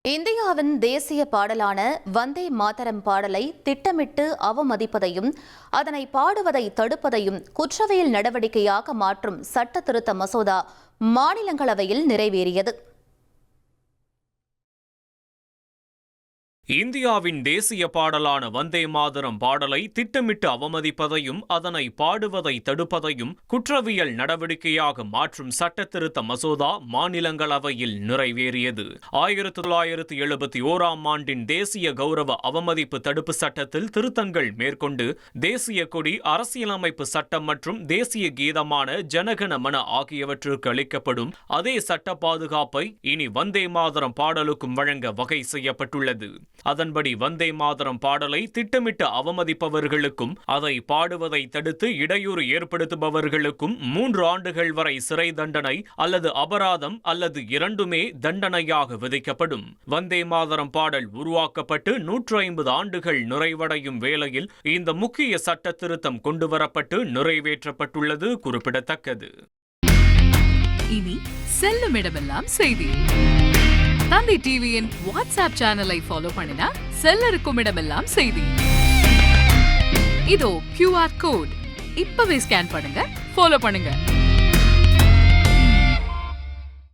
இந்தியாவின் தேசிய பாடலான வந்தே மாதரம் பாடலை திட்டமிட்டு அவமதிப்பதையும் அதனை பாடுவதை தடுப்பதையும் குற்றவியல் நடவடிக்கையாக மாற்றும் சட்ட திருத்த மசோதா மாநிலங்களவையில் நிறைவேறியது. இந்தியாவின் தேசிய பாடலான வந்தே மாதரம் பாடலை திட்டமிட்டு அவமதிப்பதையும் அதனை பாடுவதை தடுப்பதையும் குற்றவியல் நடவடிக்கையாக மாற்றும் சட்ட திருத்த மசோதா மாநிலங்களவையில் நிறைவேறியது. 1971ஆம் ஆண்டின் தேசிய கௌரவ அவமதிப்பு தடுப்பு சட்டத்தில் திருத்தங்கள் மேற்கொண்டு தேசிய கொடி, அரசியலமைப்பு சட்டம் மற்றும் தேசிய கீதமான ஜனகன மன ஆகியவற்றுக்கு அளிக்கப்படும் அதே சட்ட பாதுகாப்பை இனி வந்தே மாதரம் பாடலுக்கும் வழங்க வகை செய்யப்பட்டுள்ளது. அதன்படி வந்தே மாதரம் பாடலை திட்டமிட்டு அவமதிப்பவர்களுக்கும் அதை பாடுவதை தடுத்து இடையூறு ஏற்படுத்துபவர்களுக்கும் 3 ஆண்டுகள் வரை சிறை தண்டனை அல்லது அபராதம் அல்லது இரண்டுமே தண்டனையாக விதிக்கப்படும். வந்தே மாதரம் பாடல் உருவாக்கப்பட்டு 150 ஆண்டுகள் நிறைவடையும் வேளையில் இந்த முக்கிய சட்ட திருத்தம் கொண்டுவரப்பட்டு நிறைவேற்றப்பட்டுள்ளது குறிப்பிடத்தக்கது. இனி செல்லும் இடமெல்லாம் செய்தி. தந்தி டிவியின் வாட்ஸ்அப் சேனலை ஃபாலோ பண்ணினா செல்ல இருக்கும் இடமெல்லாம் செய்தி. இதோ QR கோட் இப்பவே ஸ்கேன் பண்ணுங்க, ஃபாலோ பண்ணுங்க.